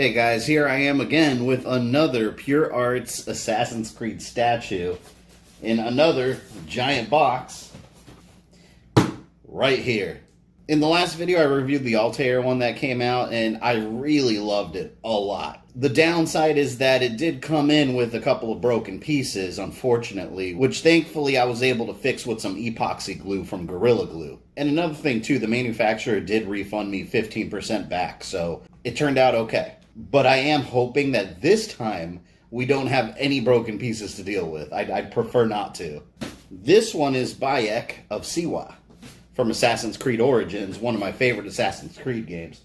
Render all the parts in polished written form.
Hey guys, here I am again with another Pure Arts Assassin's Creed statue in another giant box right here. In the last video I reviewed the Altair one that came out and I really loved it a lot. The downside is that it did come in with a couple of broken pieces, unfortunately, which thankfully I was able to fix with some epoxy glue from Gorilla Glue. And another thing too, the manufacturer did refund me 15% back, so it turned out okay. But I am hoping that this time we don't have any broken pieces to deal with. I'd prefer not to. This one is Bayek of Siwa from Assassin's Creed Origins, one of my favorite Assassin's Creed games.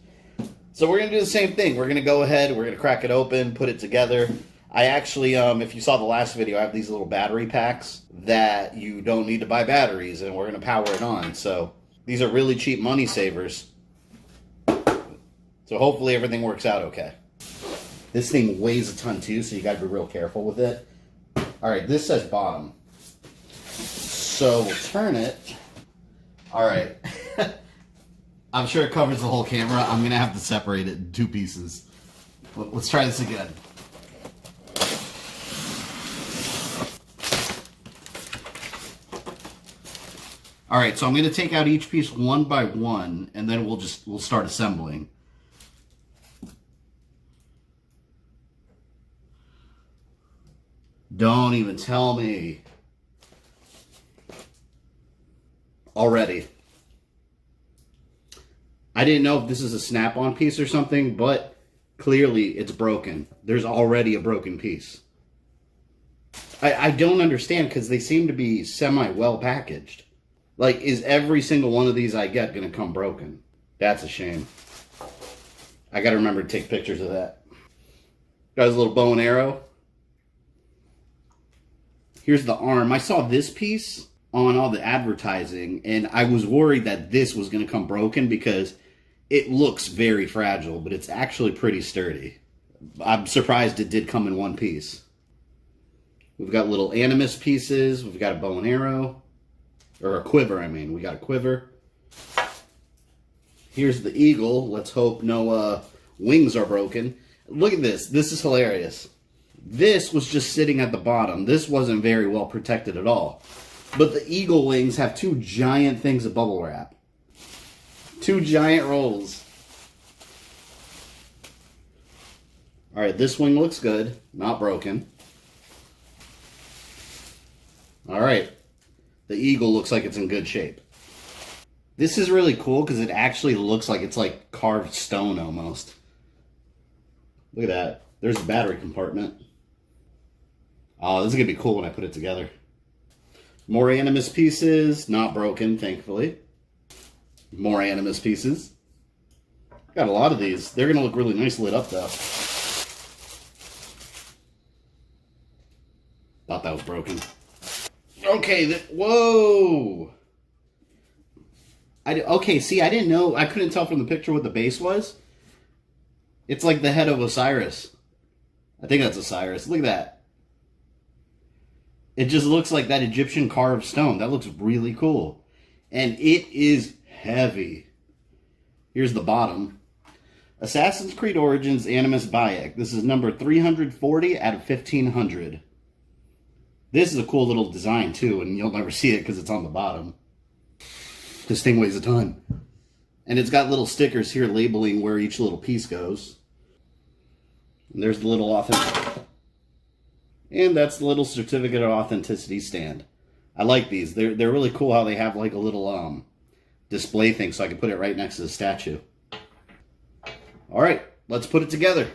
So we're going to do the same thing. We're going to go ahead, we're going to crack it open, put it together. I actually, if you saw the last video, I have these little battery packs that you don't need to buy batteries, and we're going to power it on. So these are really cheap money savers. So hopefully everything works out okay. This thing weighs a ton too, so you gotta be real careful with it. Alright, this says bottom. So we'll turn it. Alright. I'm sure it covers the whole camera. I'm gonna have to separate it in two pieces. Let's try this again. Alright, so I'm gonna take out each piece one by one, and then we'll start assembling. Don't even tell me. Already. I didn't know if this is a snap-on piece or something, but clearly it's broken. There's already a broken piece. I don't understand because they seem to be semi-well packaged. Like, is every single one of these I get going to come broken? That's a shame. I got to remember to take pictures of that. Got his little bow and arrow. Here's the arm. I saw this piece on all the advertising, and I was worried that this was going to come broken because it looks very fragile, but it's actually pretty sturdy. I'm surprised it did come in one piece. We've got little animus pieces. We've got a bow and arrow. Or a quiver, I mean. We got a quiver. Here's the eagle. Let's hope no wings are broken. Look at this. This is hilarious. This was just sitting at the bottom. This wasn't very well protected at all. But the eagle wings have two giant things of bubble wrap. Two giant rolls. Alright, this wing looks good. Not broken. Alright. The eagle looks like it's in good shape. This is really cool because it actually looks like it's like carved stone almost. Look at that. There's a battery compartment. Oh, this is going to be cool when I put it together. More animus pieces. Not broken, thankfully. More animus pieces. Got a lot of these. They're going to look really nice lit up, though. Thought that was broken. Okay, whoa! Okay, see, I didn't know. I couldn't tell from the picture what the base was. It's like the head of Osiris. I think that's Osiris. Look at that. It just looks like that Egyptian carved stone. That looks really cool. And it is heavy. Here's the bottom. Assassin's Creed Origins Animus Bayek. This is number 340 out of 1500. This is a cool little design too, and you'll never see it because it's on the bottom. This thing weighs a ton. And it's got little stickers here labeling where each little piece goes. And there's the little authentic. And that's the little certificate of authenticity stand. I like these. They're really cool how they have like a little display thing so I can put it right next to the statue. Alright, let's put it together.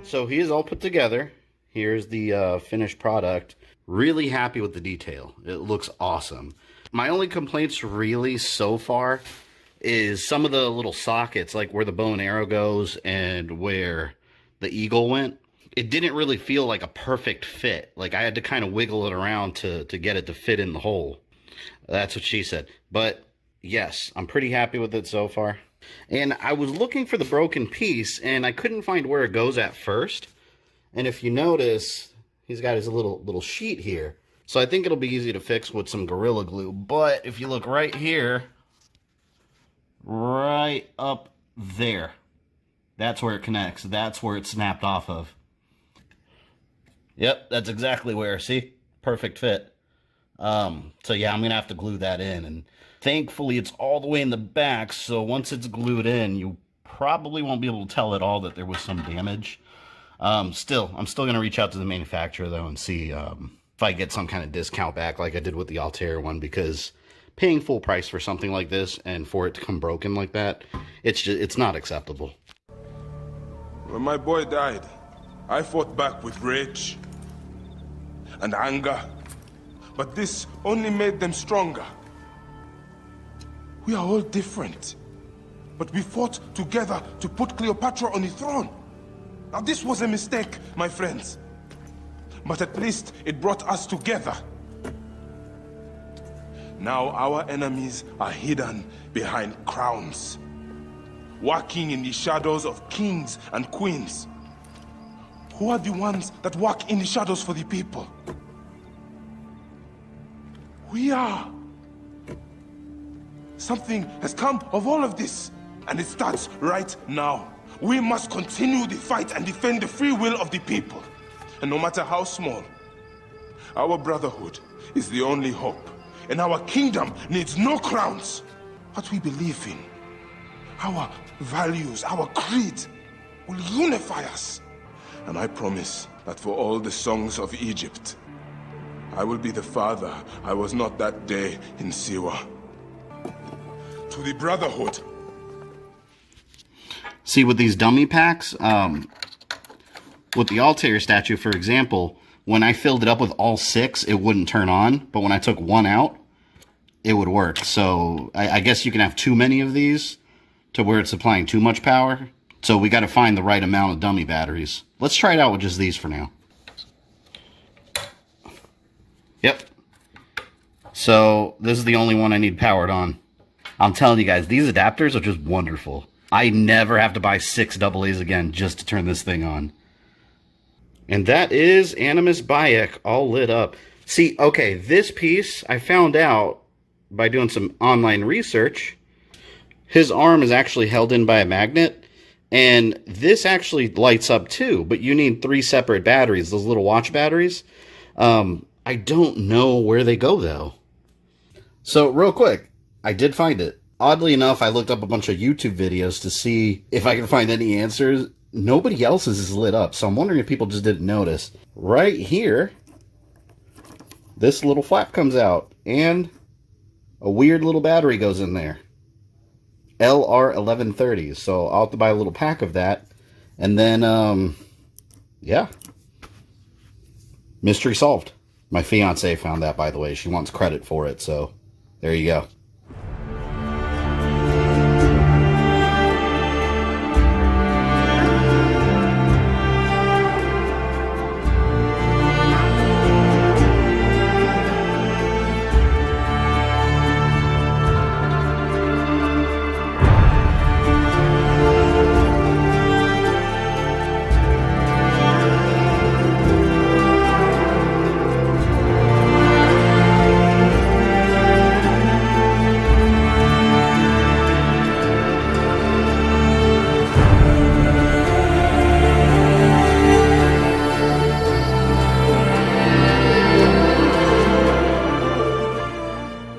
So he is all put together. Here's the finished product. Really happy with the detail. It looks awesome. My only complaints really so far is some of the little sockets, like where the bow and arrow goes and where the eagle went. It didn't really feel like a perfect fit. Like I had to kind of wiggle it around to get it to fit in the hole. That's what she said. But yes, I'm pretty happy with it so far. And I was looking for the broken piece and I couldn't find where it goes at first. And if you notice, he's got his little sheet here. So I think it'll be easy to fix with some Gorilla Glue. But if you look right here, right up there, that's where it connects. That's where it snapped off of. Yep, that's exactly where. See? Perfect fit. So yeah, I'm going to have to glue that in. And thankfully, it's all the way in the back. So once it's glued in, you probably won't be able to tell at all that there was some damage. I'm still going to reach out to the manufacturer, though, and see if I get some kind of discount back like I did with the Altair one, because paying full price for something like this and for it to come broken like that, it's not acceptable. When my boy died, I fought back with rage and anger, but this only made them stronger. We are all different, but we fought together to put Cleopatra on the throne. Now this was a mistake, my friends, but at least it brought us together. Now our enemies are hidden behind crowns, walking in the shadows of kings and queens. Who are the ones that walk in the shadows for the people? We are. Something has come of all of this, and it starts right now. We must continue the fight and defend the free will of the people. And no matter how small, our brotherhood is the only hope. And our kingdom needs no crowns. What we believe in, our values, our creed, will unify us. And I promise that for all the songs of Egypt, I will be the father I was not that day in Siwa. To the brotherhood. See, with these dummy packs, with the Altair statue, for example, when I filled it up with all 6, it wouldn't turn on. But when I took one out, it would work. So I guess you can have too many of these to where it's supplying too much power. So we got to find the right amount of dummy batteries. Let's try it out with just these for now. Yep. So this is the only one I need powered on. I'm telling you guys, these adapters are just wonderful. I never have to buy 6 AA's again just to turn this thing on. And that is Animus Bayek all lit up. See, okay, this piece I found out by doing some online research. His arm is actually held in by a magnet. And this actually lights up too, but you need 3 separate batteries, those little watch batteries. I don't know where they go though. So real quick, I did find it. Oddly enough, I looked up a bunch of YouTube videos to see if I could find any answers. Nobody else's is lit up, so I'm wondering if people just didn't notice. Right here, this little flap comes out, and a weird little battery goes in there. LR1130s, so I'll have to buy a little pack of that. And then, yeah. Mystery solved. My fiance found that, by the way. She wants credit for it, so there you go.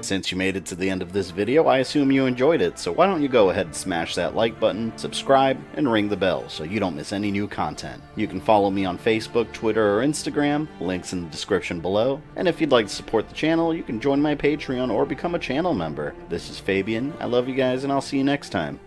Since you made it to the end of this video, I assume you enjoyed it, so why don't you go ahead and smash that like button, subscribe, and ring the bell so you don't miss any new content. You can follow me on Facebook, Twitter, or Instagram, links in the description below, and if you'd like to support the channel, you can join my Patreon or become a channel member. This is Fabian, I love you guys, and I'll see you next time.